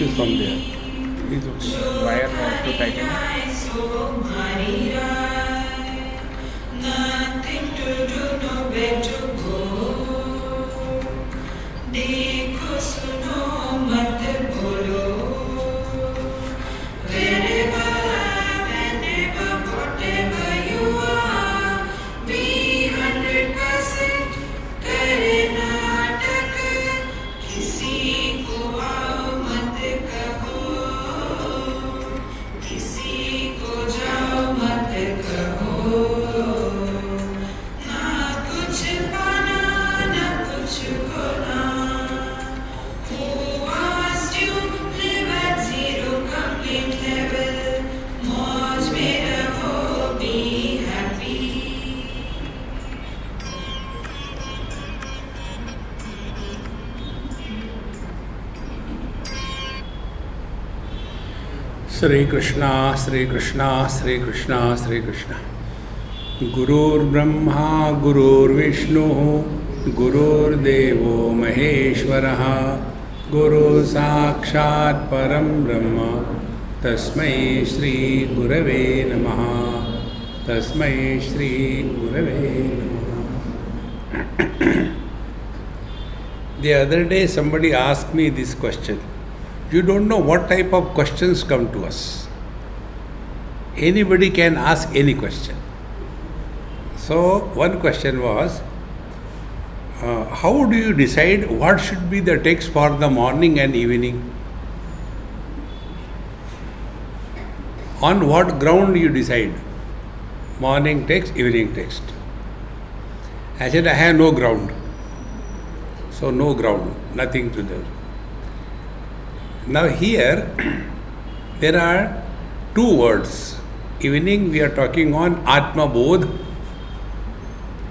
is from there. It's okay. Wire to tighten. Nothing to do, nowhere to go. देखो सुनो मत बोलो. Wherever, whenever, whatever you are, be 100% करे नाटक. किसी को आओ मत कहो, किसी को जाओ मत कहो. ना कुछ पाना, ना कुछ खोना. Who asked you live at zero complete level? मौज में रहो, be happy. Sri Krishna, Sri Krishna, Sri Krishna, Sri Krishna. Gurur Brahma, Gurur Vishnu, Gurur Devo Maheshwaraha, Guru Sakshat Param Brahma, Tasmai Shri Gurave Namaha, Tasmai Shri Gurave Namaha. The other day somebody asked me this question. You don't know what type of questions come to us. Anybody can ask any question. So, one question was, how do you decide what should be the text for the morning and evening? On what ground you decide? Morning text, evening text. I said, I have no ground. So, no ground, nothing to do. Now here, there are two words. Evening we are talking on Atmabodha,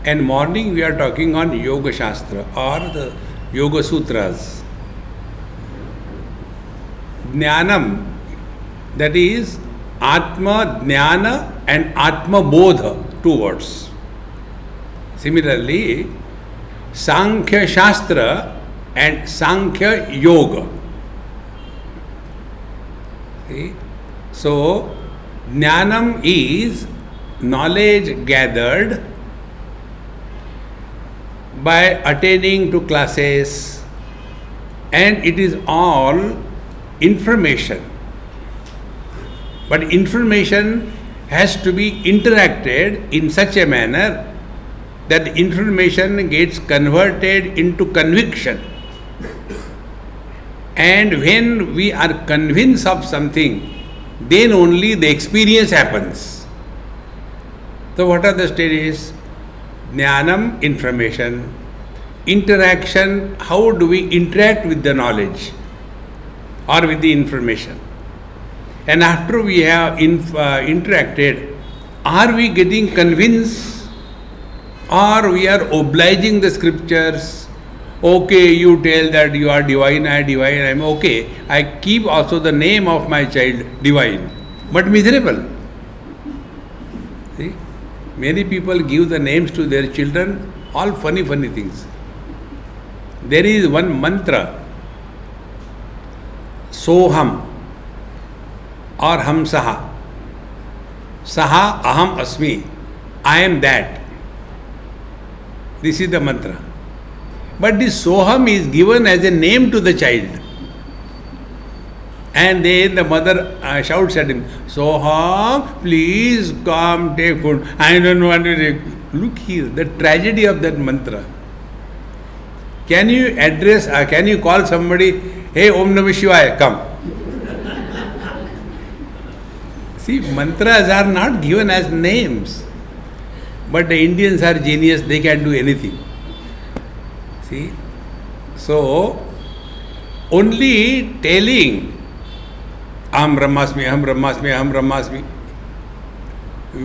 and morning we are talking on Yoga Shastra or the Yoga Sutras. Jnanam, that is Atma Jnana and Atmabodha, two words. Similarly, Sankhya Shastra and Sankhya Yoga. See? So, Jnanam is knowledge gathered by attending to classes, and it is all information. But information has to be interacted in such a manner that the information gets converted into conviction. And when we are convinced of something, then only the experience happens. So what are the stages? Jnanam, information. Interaction, how do we interact with the knowledge or with the information? And after we have interacted, are we getting convinced or we are obliging the scriptures? Okay, you tell that you are divine, I am divine, I am okay. I keep also the name of my child divine, but miserable. See? Many people give the names to their children, all funny things. There is one mantra, Soham or Ham Saha. Saha Aham Asmi. I am that. This is the mantra. But this Soham is given as a name to the child. And then the mother shouts at him, Soham, please come, take food. I don't want to take. Look here, the tragedy of that mantra. Can you can you call somebody, hey, Om Namah Shivaya, come. See, mantras are not given as names. But the Indians are genius, they can do anything. See? So, only telling Aham Brahmasmi, Aham Brahmasmi, Aham Brahmasmi,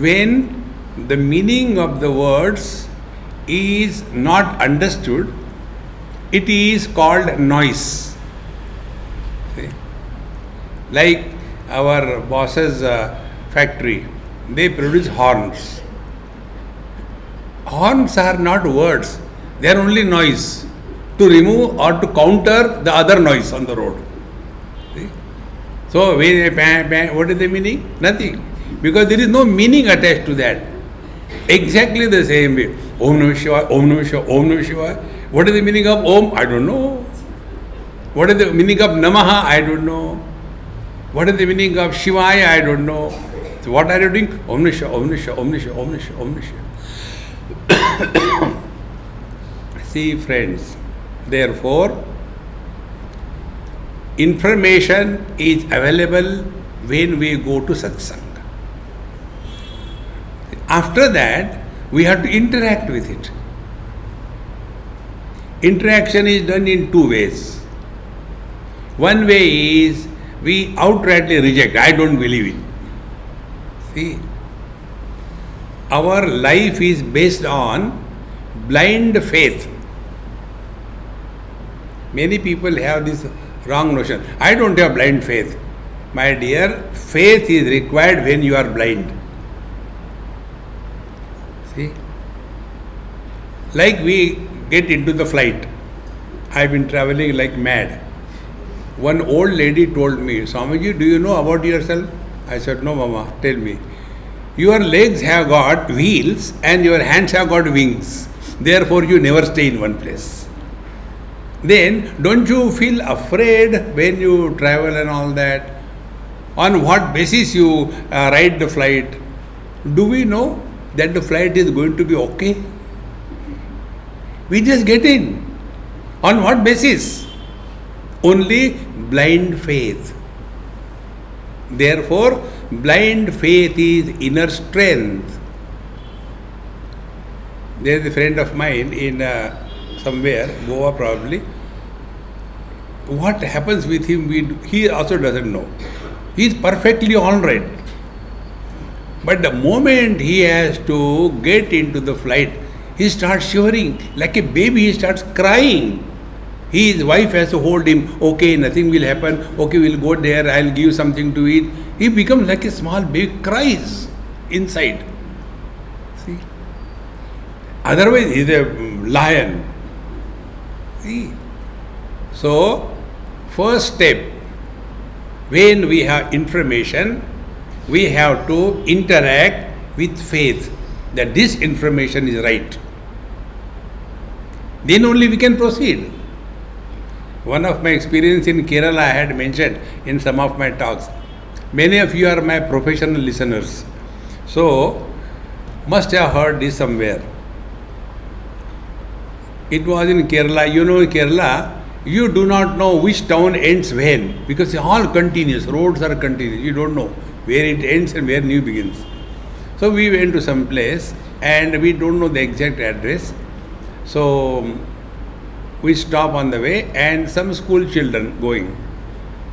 when the meaning of the words is not understood, it is called noise. See? Like our boss's factory, they produce horns. Horns are not words, they are only noise to remove or to counter the other noise on the road. See? So, what is the meaning? Nothing. Because there is no meaning attached to that. Exactly the same way. Om Namah Shivaya, Om Namah Shivaya, Om Namah Shivaya. What is the meaning of Om? I don't know. What is the meaning of Namaha? I don't know. What is the meaning of Shivaya? I don't know. So what are you doing? Om Namah Shivaya, Om Namah Shivaya, Om Namah Shivaya, Om Namah Shivaya, Om Namah Shivaya. See, friends, therefore, information is available when we go to Satsang. After that, we have to interact with it. Interaction is done in two ways. One way is we outrightly reject. I don't believe it. See, our life is based on blind faith. Many people have this wrong notion. I don't have blind faith. My dear, faith is required when you are blind. See? Like we get into the flight. I've been traveling like mad. One old lady told me, Swamiji, do you know about yourself? I said, no, Mama, tell me. Your legs have got wheels and your hands have got wings. Therefore, you never stay in one place. Then, don't you feel afraid when you travel and all that? On what basis you ride the flight? Do we know that the flight is going to be okay? We just get in. On what basis? Only blind faith. Therefore, blind faith is inner strength. There is a friend of mine in somewhere, Goa probably. What happens with him, he also doesn't know. He is perfectly all right. But the moment he has to get into the flight, he starts shivering. Like a baby, he starts crying. His wife has to hold him. Okay, nothing will happen. Okay, we'll go there. I'll give you something to eat. He becomes like a small baby, cries inside. See? Otherwise, he's a lion. See? So, first step, when we have information, we have to interact with faith that this information is right. Then only we can proceed. One of my experience in Kerala I had mentioned in some of my talks. Many of you are my professional listeners. So, must have heard this somewhere. It was in Kerala. You know, in Kerala, you do not know which town ends when, because it's all continuous. Roads are continuous. You don't know where it ends and where new begins. So we went to some place and we don't know the exact address. So we stop on the way and some school children going.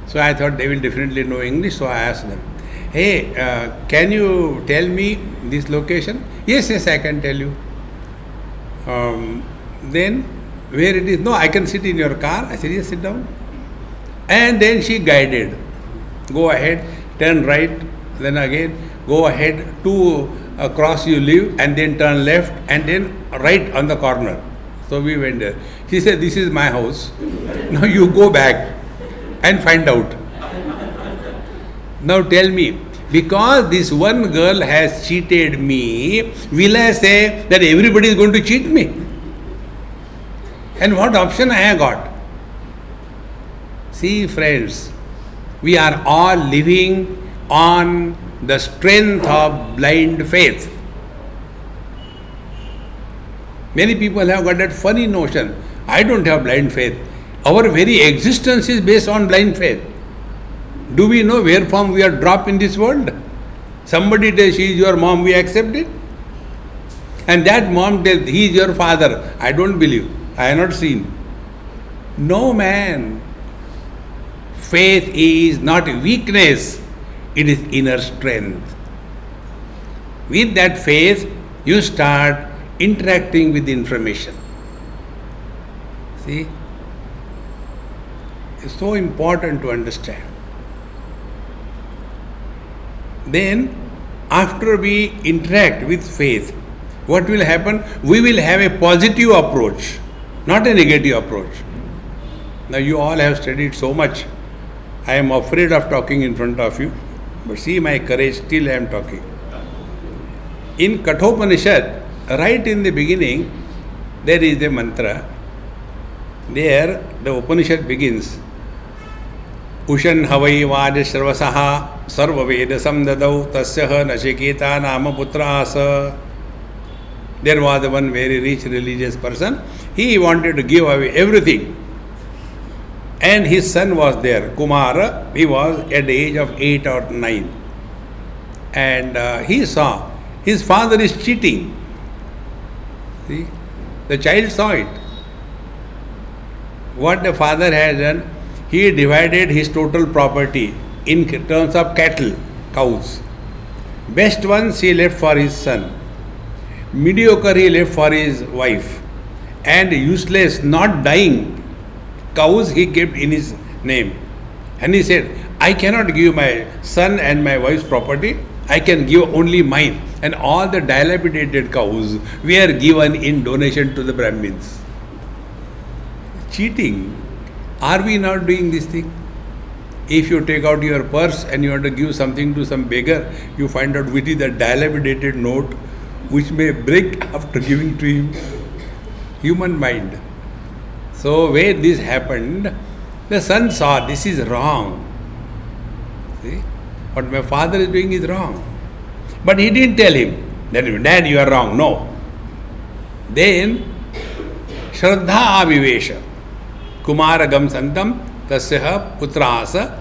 So I thought they will definitely know English. So I asked them, hey, can you tell me this location? Yes, I can tell you. Then where it is? No, I can sit in your car. I said, yes, sit down. And then she guided. Go ahead, turn right, then again, go ahead, to cross you live, and then turn left, and then right on the corner. So we went there. She said, this is my house. Now you go back and find out. Now tell me, because this one girl has cheated me, will I say that everybody is going to cheat me? And what option I have got? See, friends, we are all living on the strength of blind faith. Many people have got that funny notion. I don't have blind faith. Our very existence is based on blind faith. Do we know where from we are dropped in this world? Somebody tells she is your mom, we accept it. And that mom tells he is your father. I don't believe. I have not seen. No, man. Faith is not weakness. It is inner strength. With that faith, you start interacting with the information. See? It's so important to understand. Then, after we interact with faith, what will happen? We will have a positive approach, not a negative approach. Now, you all have studied so much I am afraid of talking in front of you, but see my courage, still I am talking. In Kathopanishad, right in the beginning, there is a mantra. There, the Upanishad begins, Ushan havai vāja sarvasaha sarva veda samdadau tasyaha nashiketa nama putra asa. There was one very rich religious person. He wanted to give away everything. And his son was there, Kumara. He was at the age of 8 or 9. And he saw his father is cheating. See? The child saw it. What the father had done, he divided his total property in terms of cattle, cows. Best ones he left for his son. Mediocre he left for his wife. And useless, not dying cows he kept in his name. And he said, I cannot give my son and my wife's property. I can give only mine. And all the dilapidated cows were given in donation to the Brahmins. Cheating. Are we not doing this thing? If you take out your purse and you want to give something to some beggar, you find out which is the dilapidated note which may break after giving to him. Human mind. So when this happened, the son saw this is wrong. See? What my father is doing is wrong. But he didn't tell him, Dad, you are wrong. No. Then, Shraddha Avivesha. Kumara Gam Santam Tasyaha Putrasa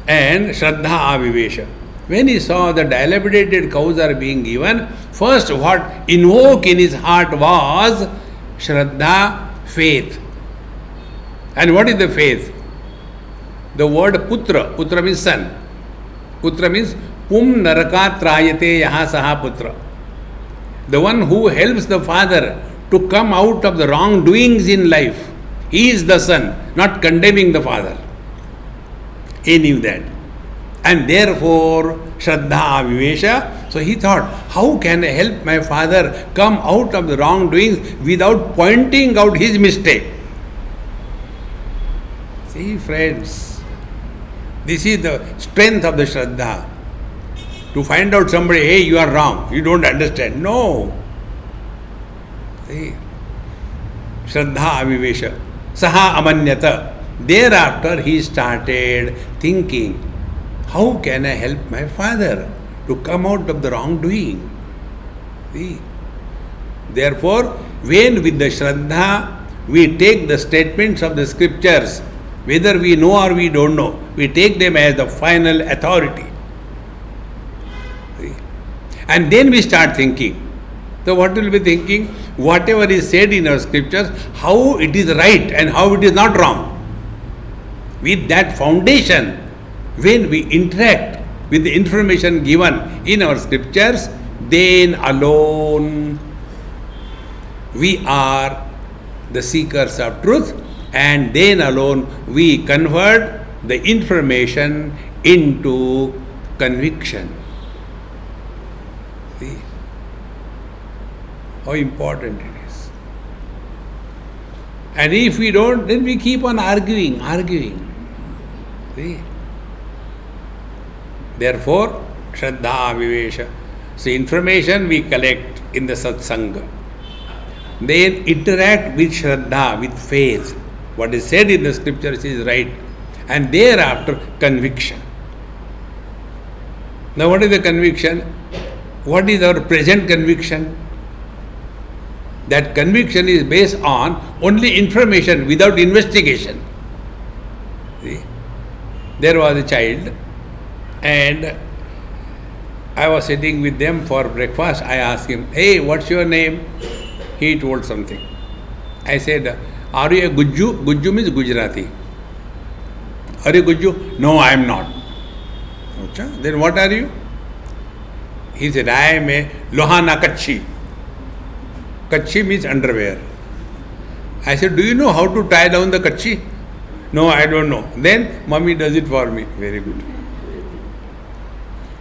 and Shraddha Avivesha. When he saw the dilapidated cows are being given, first what invoked in his heart was Shraddha, faith. And what is the faith? The word Putra. Putra means son. Putra means Pum Naraka Trayate Yaha Saha Putra. The one who helps the father to come out of the wrongdoings in life. He is the son, not condemning the father. He knew that. And therefore, Shraddha Avivesha. So he thought, how can I help my father come out of the wrongdoings without pointing out his mistake? See, friends, this is the strength of the Shraddha. To find out somebody, hey, you are wrong, you don't understand. No. See, Shraddha Avivesha. Saha Amanyata. Thereafter he started thinking, how can I help my father to come out of the wrongdoing? See? Therefore, when with the Shraddha we take the statements of the scriptures, whether we know or we don't know, we take them as the final authority. See? And then we start thinking. So what will be thinking? Whatever is said in our scriptures, how it is right and how it is not wrong. With that foundation, when we interact with the information given in our scriptures, then alone we are the seekers of truth, and then alone we convert the information into conviction. See how important it is. And if we don't, then we keep on arguing. See? Therefore, Shraddha Avivesha. So information we collect in the Satsang. Then interact with Shraddha, with faith. What is said in the scriptures is right. And thereafter, conviction. Now what is the conviction? What is our present conviction? That conviction is based on only information without investigation. See? There was a child, and I was sitting with them for breakfast. I asked him, hey, what's your name? He told something. I said, are you a Gujju? Gujju means Gujarati. Are you Gujju? No, I am not. Achha, then what are you? He said, I am a Lohana Kachhi. Kachhi means underwear. I said, do you know how to tie down the Kachhi? No, I don't know. Then Mummy does it for me. Very good.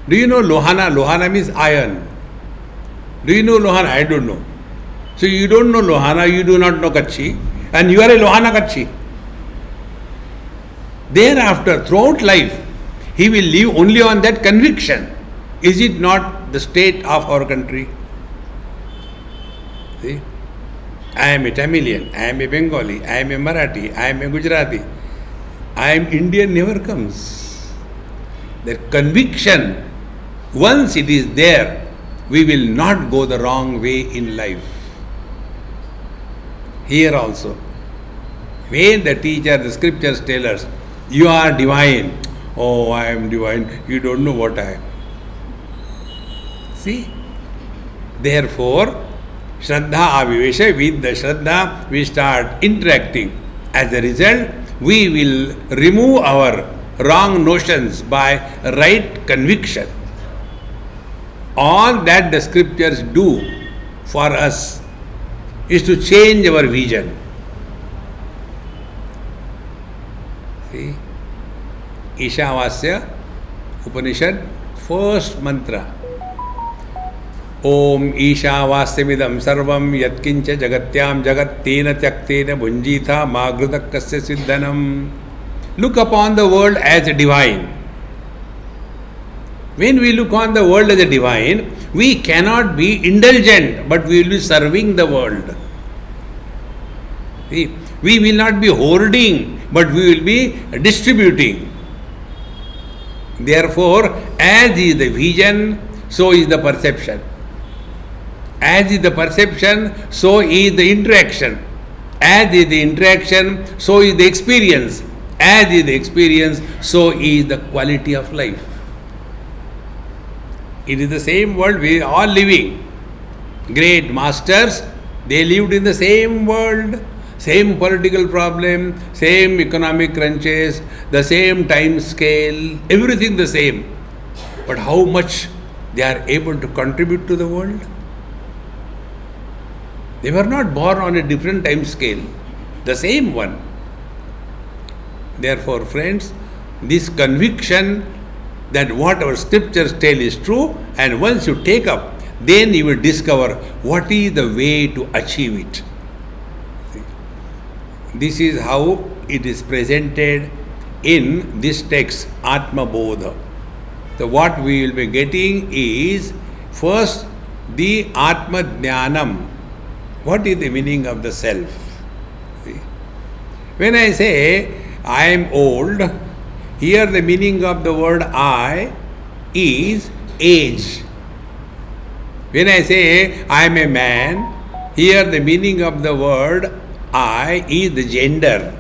Do you know Lohana? Lohana means iron. Do you know Lohana? I don't know. So you don't know Lohana, you do not know Kachhi, and you are a Lohana Kachhi. Thereafter, throughout life, he will live only on that conviction. Is it not the state of our country? See? I am a Tamilian, I am a Bengali, I am a Marathi, I am a Gujarati, I am Indian never comes. The conviction, once it is there, we will not go the wrong way in life. Here also, when the teacher, the scriptures tell us, you are divine. Oh, I am divine. You don't know what I am. See? Therefore, Shraddha Avivesha, with the Shraddha, we start interacting. As a result, we will remove our wrong notions by right conviction. All that the scriptures do for us is to change our vision. See? Ishavasya Upanishad, first mantra. Om Ishavasya sarvam yatkincha jagatyam jagattena tyaktena bhunjitha magrutakasya siddhanam. Look upon the world as divine. When we look on the world as a divine, we cannot be indulgent, but we will be serving the world. See? We will not be hoarding, but we will be distributing. Therefore, as is the vision, so is the perception. As is the perception, so is the interaction. As is the interaction, so is the experience. As is the experience, so is the quality of life. It is the same world we are all living. Great masters, they lived in the same world, same political problem, same economic crunches, the same time scale, everything the same. But how much they are able to contribute to the world? They were not born on a different time scale, the same one. Therefore, friends, this conviction that what our scriptures tell is true, and once you take up, then you will discover what is the way to achieve it. This is how it is presented in this text, Atmabodha. So what we will be getting is first the Atma Jnanam. What is the meaning of the self? See? When I say I am old, here the meaning of the word I is age. When I say I am a man, here the meaning of the word I is the gender.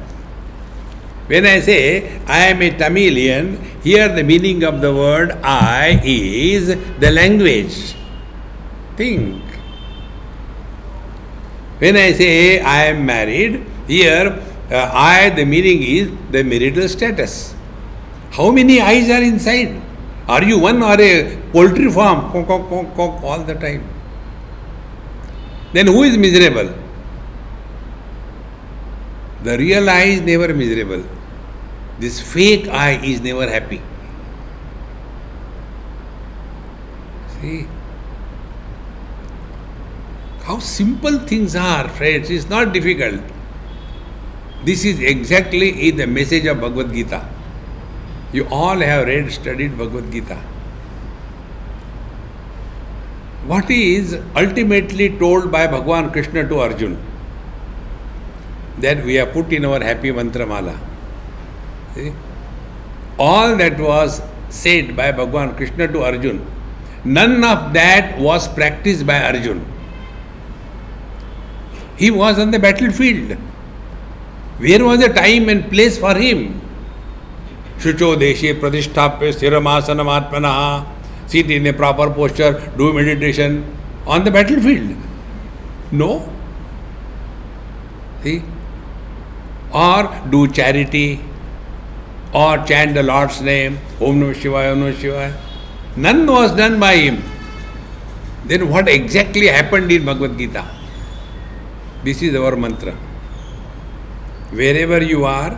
When I say I am a Tamilian, here the meaning of the word I is the language. Think. When I say I am married, here I, the meaning is the marital status. How many eyes are inside? Are you one or a poultry farm? Cock, cock, cock, cock, all the time. Then who is miserable? The real I is never miserable. This fake I is never happy. See? How simple things are, friends. It's not difficult. This is exactly the message of Bhagavad Gita. You all have read, studied Bhagavad Gita. What is ultimately told by Bhagavan Krishna to Arjuna? That we have put in our happy mantra mala. See? All that was said by Bhagavan Krishna to Arjuna, none of that was practiced by Arjuna. He was on the battlefield. Where was the time and place for him? Shucho deshe pradisthapya sthiramasana atmanaha. Sit in a proper posture, do meditation on the battlefield. No. See? Or do charity, or chant the Lord's name, Om Namah Shivaya, Om Namah Shivaya. None was done by him. Then what exactly happened in Bhagavad Gita? This is our mantra. Wherever you are,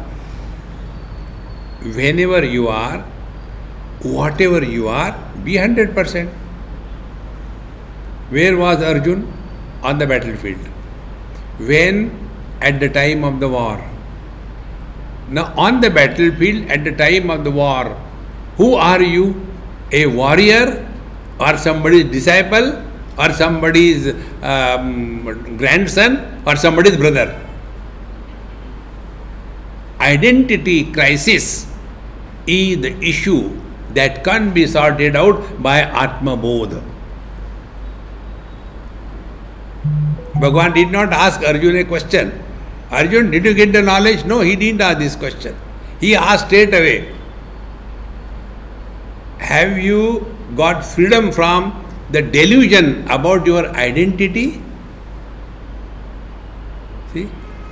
whenever you are, whatever you are, be 100%. Where was Arjuna? On the battlefield. When? At the time of the war. Now, on the battlefield at the time of the war, who are you? A warrior or somebody's disciple or somebody's grandson or somebody's brother? Identity crisis is the issue that can't be sorted out by Atmabodha. Bhagavan did not ask Arjuna a question. Arjun, did you get the knowledge? No, he didn't ask this question. He asked straight away, have you got freedom from the delusion about your identity? See?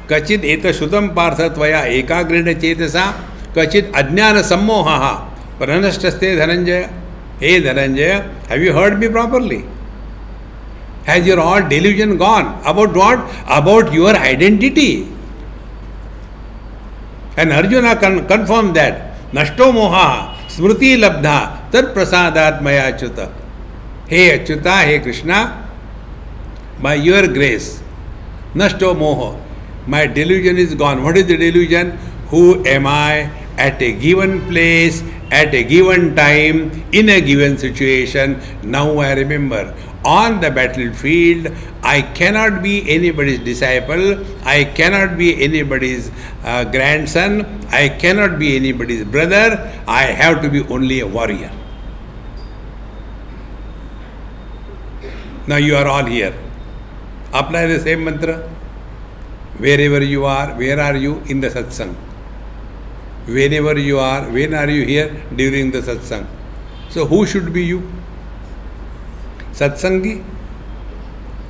Kachit eta shutam partha tvaya ekagrena chetasa kachit ajnana sammohaha pranashtaste dhananjaya. Hey Dhananjaya, have you heard me properly? Has your all delusion gone? About what? About your identity. And Arjuna confirmed that. Nashto moha smriti labdha tat prasadat maya achyuta. Hey Achyuta, hey Krishna, by your grace, nashto moha, my delusion is gone. What is the delusion? Who am I at a given place, at a given time, in a given situation? Now I remember. On the battlefield, I cannot be anybody's disciple, I cannot be anybody's grandson, I cannot be anybody's brother, I have to be only a warrior. Now you are all here. Apply the same mantra. Wherever you are, where are you? In the Satsang. Whenever you are, when are you here? During the Satsang. So who should be you? Satsangi?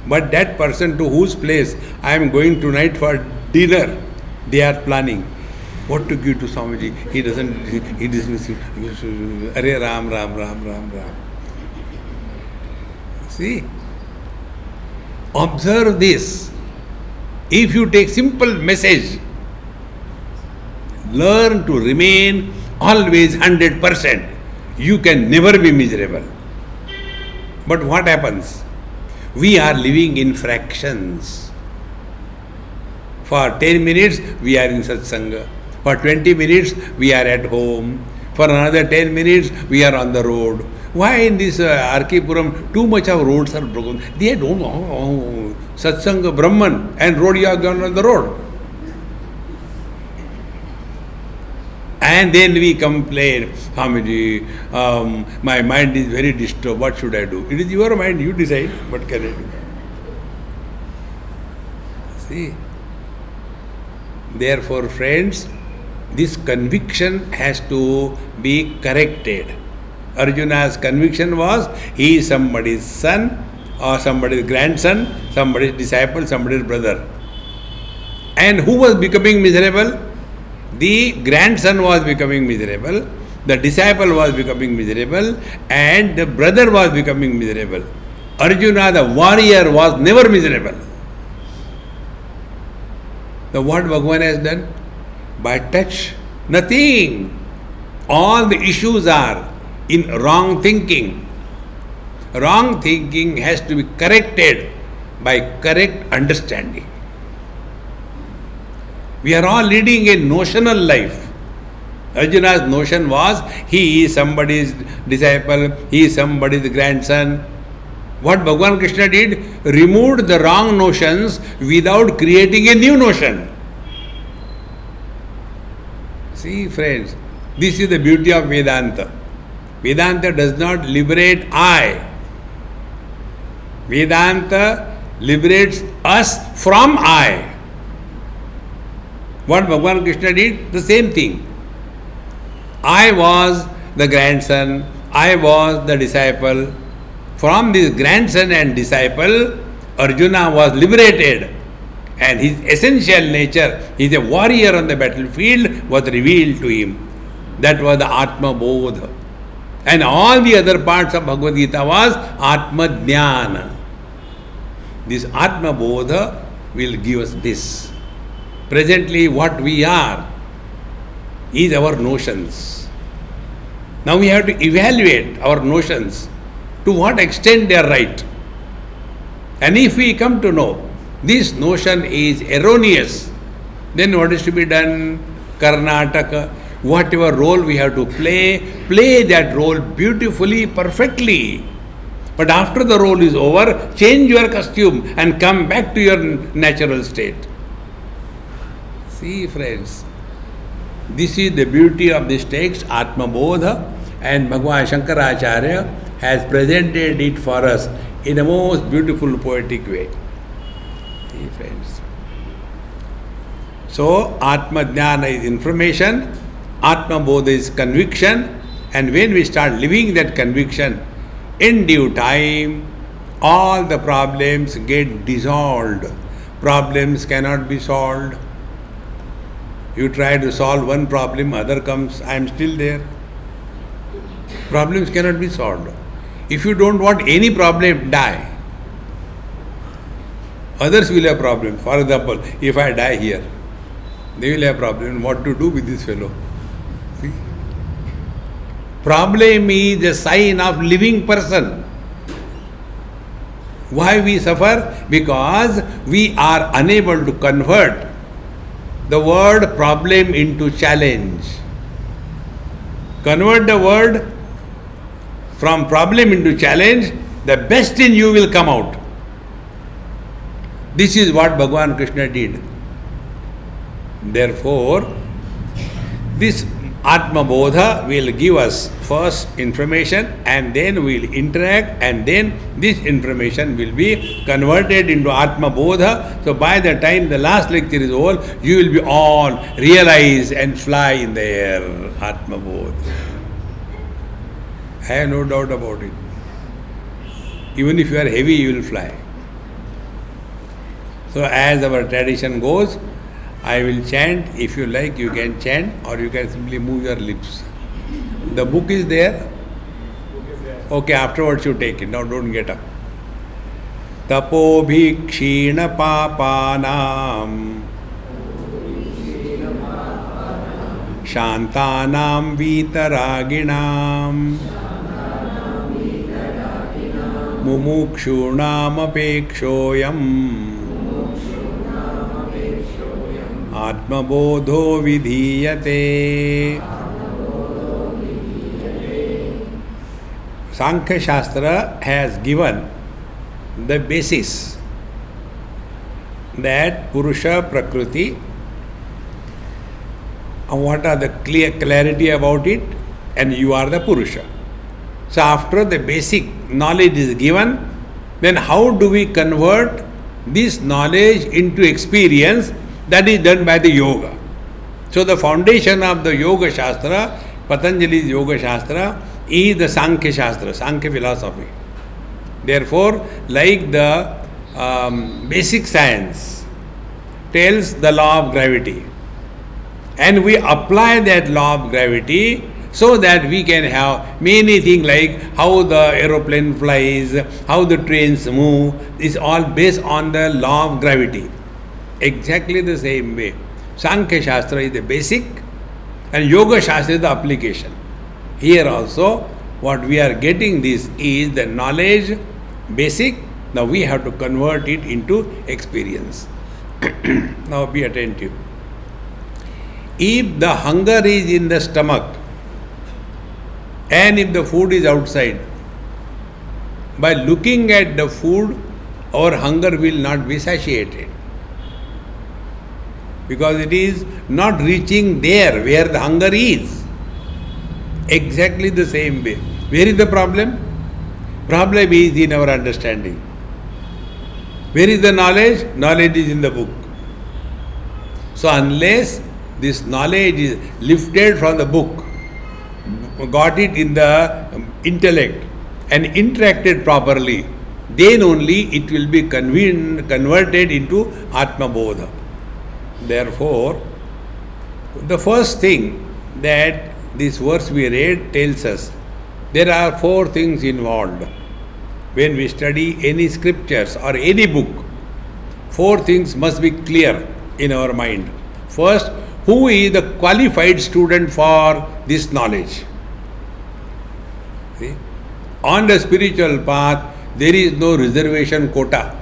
But that person to whose place I am going tonight for dinner, they are planning. What to give to Swamiji? He doesn't, he dismisses. Arey Ram, Ram, Ram, Ram, Ram. See? Observe this. If you take simple message, learn to remain always 100%. You can never be miserable. But what happens? We are living in fractions. For 10 minutes, we are in Satsanga. For 20 minutes, we are at home. For another 10 minutes, we are on the road. Why in this Arkipuram, too much of roads are broken? They don't know. Satsanga, Brahman, and road you are gone on the road. And then we complain, Swamiji, my mind is very disturbed, what should I do? It is your mind, you decide, what can I do? See? Therefore, friends, this conviction has to be corrected. Arjuna's conviction was, he is somebody's son, or somebody's grandson, somebody's disciple, somebody's brother. And who was becoming miserable? The grandson was becoming miserable, the disciple was becoming miserable, and the brother was becoming miserable. Arjuna, the warrior, was never miserable. So what Bhagavan has done? By touch, nothing. All the issues are in wrong thinking. Wrong thinking has to be corrected by correct understanding. We are all leading a notional life. Arjuna's notion was, he is somebody's disciple, he is somebody's grandson. What Bhagavan Krishna did, removed the wrong notions without creating a new notion. See, friends, this is the beauty of Vedanta. Vedanta does not liberate I. Vedanta liberates us from I. What Bhagavan Krishna did? The same thing. I was the grandson, I was the disciple. From this grandson and disciple, Arjuna was liberated, and his essential nature, he is a warrior on the battlefield, was revealed to him. That was the Atmabodha. And all the other parts of Bhagavad Gita was Atma-jnana. This Atmabodha will give us this. Presently, what we are is our notions. Now we have to evaluate our notions, to what extent they are right. And if we come to know this notion is erroneous, then what is to be done? Karnataka, whatever role we have to play that role beautifully, perfectly. But after the role is over, change your costume and come back to your natural state. See, friends, this is the beauty of this text, Atmabodha, and Bhagavan Shankaracharya has presented it for us in a most beautiful poetic way. See, friends. So, Atma Jnana is information, Atma Bodha is conviction, and when we start living that conviction, in due time, all the problems get dissolved. Problems cannot be solved. You try to solve one problem, other comes, I am still there. Problems cannot be solved. If you don't want any problem, die. Others will have problems. For example, if I die here, they will have problem. What to do with this fellow? See? Problem is a sign of living person. Why we suffer? Because we are unable to convert the word problem into challenge. Convert the word from problem into challenge, the best in you will come out. This is what Bhagavan Krishna did. Therefore, this Atmabodha will give us first information and then we will interact and then this information will be converted into Atmabodha. So by the time the last lecture is over, you will be all realize and fly in the air. Atmabodha. I have no doubt about it. Even if you are heavy, you will fly. So as our tradition goes, I will chant. If you like, you can chant or you can simply move your lips. The book is there? Okay, afterwards you take it. Now don't get up. Tapobhi kshina papanam Shantanam vitaraginam Mumukshunam apekshoyam Atmabodho vidhiyate. Sankhya Shastra has given the basis that Purusha, Prakriti, what are the clarity about it, and you are the Purusha. So after the basic knowledge is given, then how do we convert this knowledge into experience? That is done by the yoga. So the foundation of the Yoga Shastra, Patanjali's Yoga Shastra, is the Sankhya Shastra, Sankhya philosophy. Therefore, like the basic science tells the law of gravity, and we apply that law of gravity so that we can have many things like how the aeroplane flies, how the trains move, is all based on the law of gravity. Exactly the same way. Sankhya Shastra is the basic and Yoga Shastra is the application. Here also, what we are getting this is the knowledge, basic. Now we have to convert it into experience. Now be attentive. If the hunger is in the stomach and if the food is outside, by looking at the food, our hunger will not be satiated. Because it is not reaching there where the hunger is. Exactly the same way. Where is the problem? Problem is in our understanding. Where is the knowledge? Knowledge is in the book. So unless this knowledge is lifted from the book, got it in the intellect and interacted properly, then only it will be converted into Atmabodha. Therefore, the first thing that this verse we read tells us, there are 4 things involved. When we study any scriptures or any book, 4 things must be clear in our mind. First, who is the qualified student for this knowledge? See? On the spiritual path, there is no reservation quota.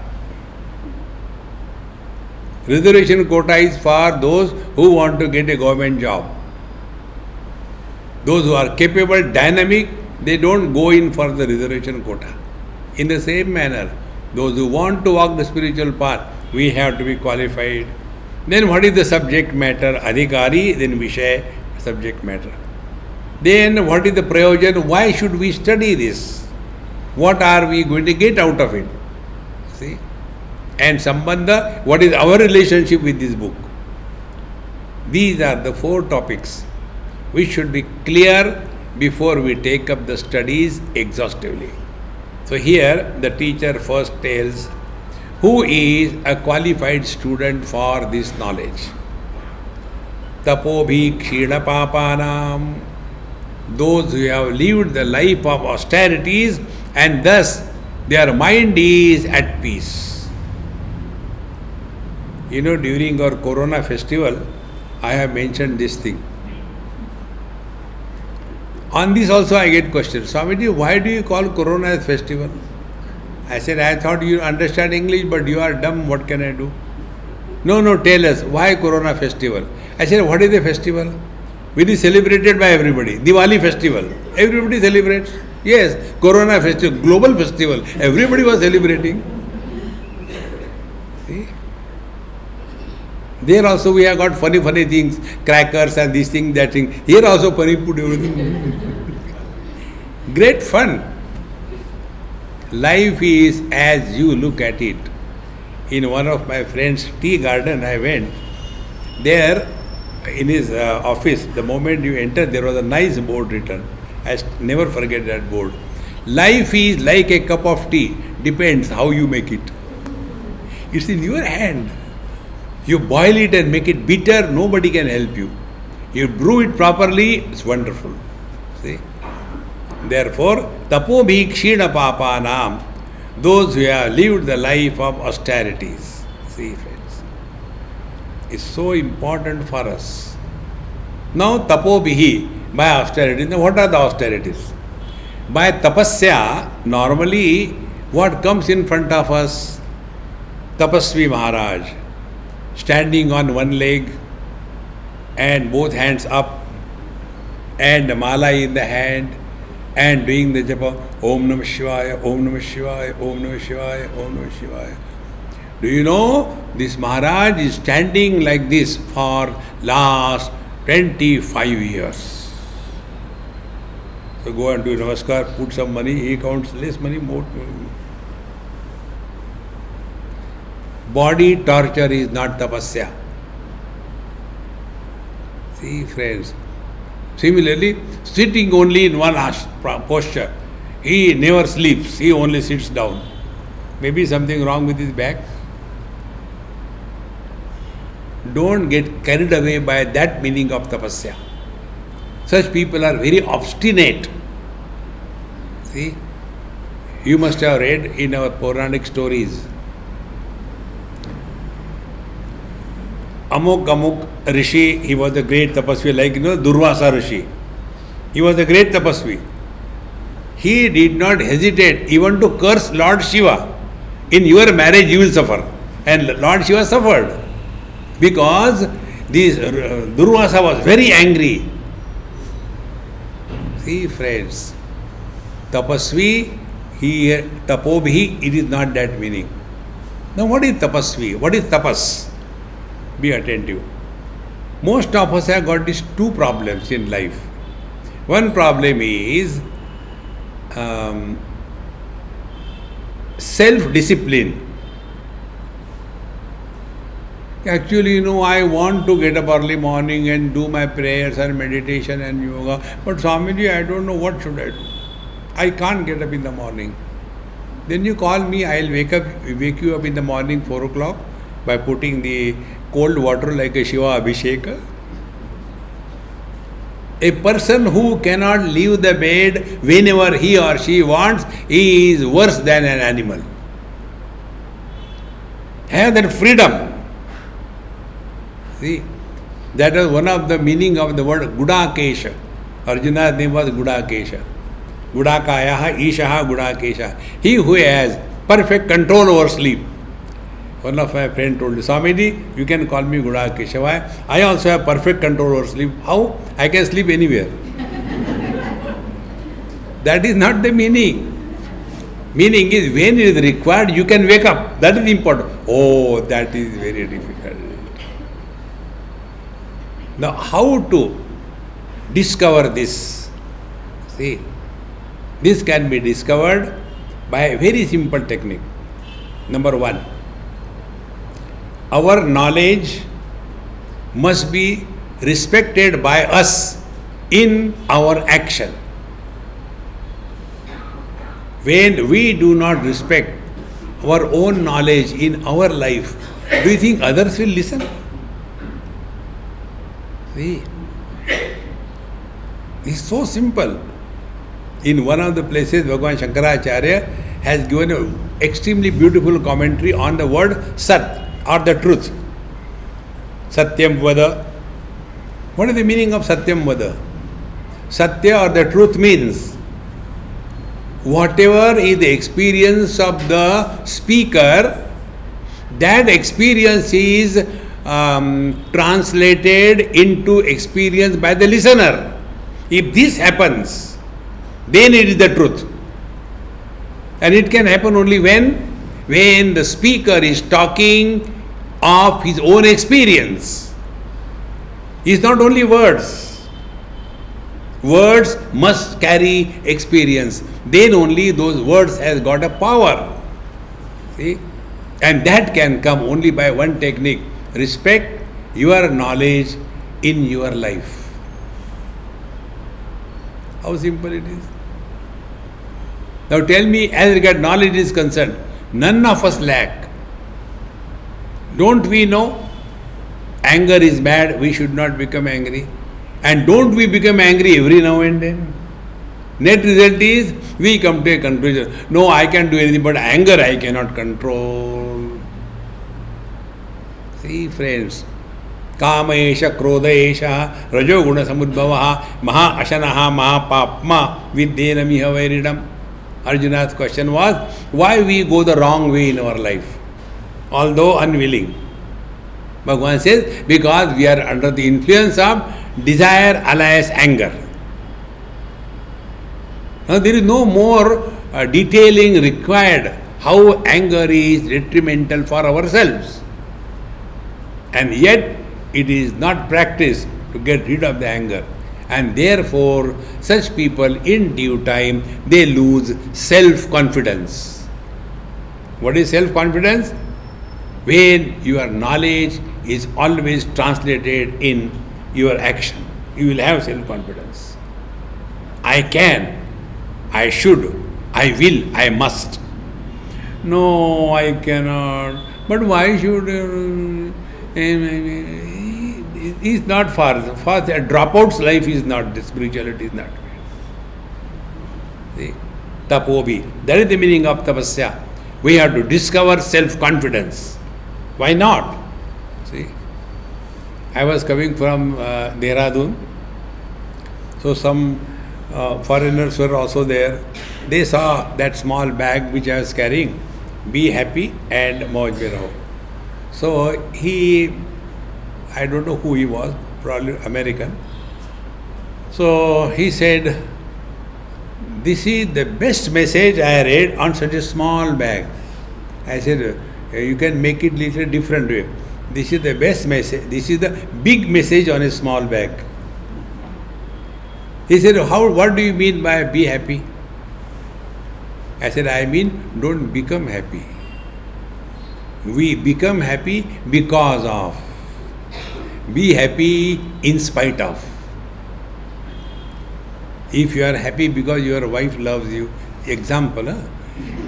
Reservation quota is for those who want to get a government job. Those who are capable, dynamic, they don't go in for the reservation quota. In the same manner, those who want to walk the spiritual path, we have to be qualified. Then what is the subject matter? Adhikari, then Vishay, subject matter. Then what is the prayojan? Why should we study this? What are we going to get out of it? See? And Sambandha, what is our relationship with this book? These are the 4 topics which should be clear before we take up the studies exhaustively. So here the teacher first tells who is a qualified student for this knowledge. Tapobhi kshina papanam, those who have lived the life of austerities and thus their mind is at peace. During our Corona festival, I have mentioned this thing. On this also I get questions. Swamiji, why do you call Corona as festival? I said, I thought you understand English, but you are dumb. What can I do? No, tell us, why Corona festival? I said, what is a festival? It is celebrated by everybody. Diwali festival. Everybody celebrates. Yes, Corona festival, global festival. Everybody was celebrating. See? There also we have got funny things, crackers and these things, that thing. Here also funny put everything. Great fun. Life is as you look at it. In one of my friend's tea garden I went. There in his office, the moment you enter, there was a nice board written. I never forget that board. Life is like a cup of tea. Depends how you make it. It's in your hand. You boil it and make it bitter, nobody can help you. You brew it properly, it's wonderful. See? Therefore, tapobhi kshina papanam, those who have lived the life of austerities. See, friends, it's so important for us. Now, tapobhihi, by austerities. Now, what are the austerities? By tapasya, normally, what comes in front of us? Tapasvi Maharaj, standing on one leg and both hands up and mala in the hand and doing the japa, Om Namah Shivaya, Om Namah Shivaya, Om Namah Shivaya, Om Namah Shivaya. Do you know, this Maharaj is standing like this for last 25 years. So go and do namaskar, put some money, he counts less money, more. Body torture is not tapasya. See, friends. Similarly, sitting only in one posture, he never sleeps, he only sits down. Maybe something wrong with his back. Don't get carried away by that meaning of tapasya. Such people are very obstinate. See, you must have read in our Puranic stories. Amuk Rishi, he was a great tapasvi, like Durvasa Rishi. He was a great tapasvi. He did not hesitate even to curse Lord Shiva. In your marriage you will suffer. And Lord Shiva suffered. Because this Durvasa was very angry. See, friends, tapasvi, tapobhi, it is not that meaning. Now what is tapasvi? What is tapas? Be attentive. Most of us have got these 2 problems in life. One problem is self-discipline. Actually, I want to get up early morning and do my prayers and meditation and yoga. But Swamiji, I don't know what should I do. I can't get up in the morning. Then you call me, I'll wake you up in the morning 4 o'clock by putting the cold water like a Shiva Abhisheka. A person who cannot leave the bed whenever he or she wants, he is worse than an animal. Have that freedom. See, that was one of the meaning of the word Gudakesha. Arjuna's name was Gudakesha. Gudakayaha Ishaha Gudakesha. He who has perfect control over sleep. One of my friends told me, Swamiji, you can call me Guda Keshava. I also have perfect control over sleep. How? I can sleep anywhere. That is not the meaning. Meaning is when it is required, you can wake up. That is important. Oh, that is very difficult. Now, how to discover this? See, this can be discovered by a very simple technique. Number one, our knowledge must be respected by us in our action. When we do not respect our own knowledge in our life, do you think others will listen? See, it's so simple. In one of the places, Bhagavan Shankaracharya has given an extremely beautiful commentary on the word Sat, or the truth. Satyam Vada. What is the meaning of Satyam Vada? Satya or the truth means whatever is the experience of the speaker, that experience is translated into experience by the listener. If this happens, then it is the truth. And it can happen only when the speaker is talking of his own experience. It's not only words. Words must carry experience. Then only those words has got a power. See? And that can come only by one technique. Respect your knowledge in your life. How simple it is. Now tell me, as regard knowledge is concerned, none of us lack. Don't we know anger is bad, we should not become angry? And don't we become angry every now and then? Net result is, we come to a conclusion, no, I can do anything, but anger I cannot control. See, friends, Kamaesha, Krodesha, Rajoguna Samudbhavaha, Maha Ashanaha, Maha Papma, Vidyena Miha Vairidam. Arjuna's question was, why we go the wrong way in our life, although unwilling? Bhagavan says, because we are under the influence of desire alias anger. Now there is no more detailing required how anger is detrimental for ourselves. And yet it is not practiced to get rid of the anger. And therefore, such people in due time, they lose self-confidence. What is self-confidence? When your knowledge is always translated in your action, you will have self-confidence. I can, I should, I will, I must. No, I cannot. But why should... It's not far. A dropout's life is not, the spirituality is not. See? Tapobi. That is the meaning of tapasya. We have to discover self-confidence. Why not? See? I was coming from Dehradun. So some foreigners were also there. They saw that small bag which I was carrying. Be happy and mauj mein raho. So I don't know who he was, probably American. So he said, this is the best message I read on such a small bag. I said, you can make it little different way. This is the best message, this is the big message on a small bag. He said, what do you mean by be happy? I said, I mean, don't become happy. We become happy because of. Be happy in spite of. If you are happy because your wife loves you, example,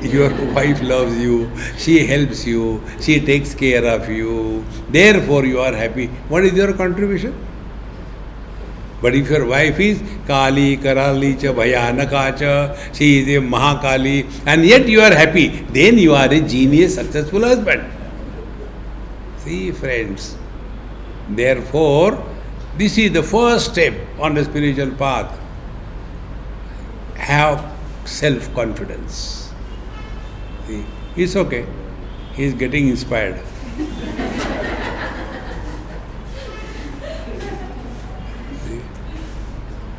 your wife loves you, she helps you, she takes care of you, therefore you are happy. What is your contribution? But if your wife is Kali, Karali cha, Bhayanaka cha, she is a Mahakali, and yet you are happy, then you are a genius, successful husband. See, friends, therefore, this is the first step on the spiritual path. Have self-confidence. See, it's okay. He is getting inspired.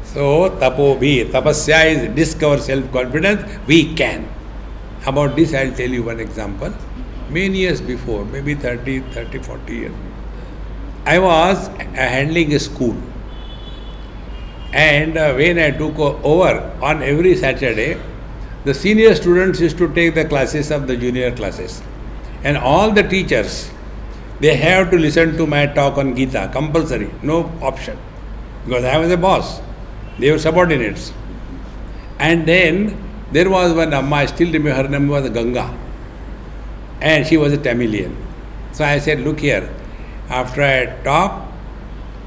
So, tapobhi, tapasya is discover self-confidence. We can. About this, I'll tell you one example. Many years before, maybe 30, 40 years, I was handling a school. And when I took over, on every Saturday, the senior students used to take the classes of the junior classes. And all the teachers, they have to listen to my talk on Gita, compulsory, no option. Because I was a boss. They were subordinates. And then there was one Amma, I still remember her name was Ganga. And she was a Tamilian. So I said, look here, after I talk,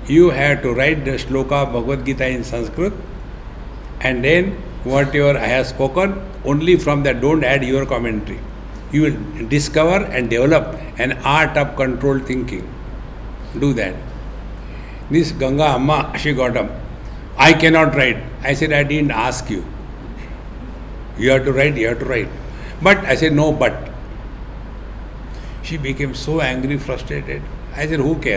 you have to write the shloka of Bhagavad Gita in Sanskrit, and then whatever I have spoken, only from that don't add your commentary. You will discover and develop an art of controlled thinking. Do that. This Ganga Amma, she got up. I cannot write. I said, I didn't ask you. You have to write, you have to write. But I said, no, but. She became so angry, frustrated. I said, who cares?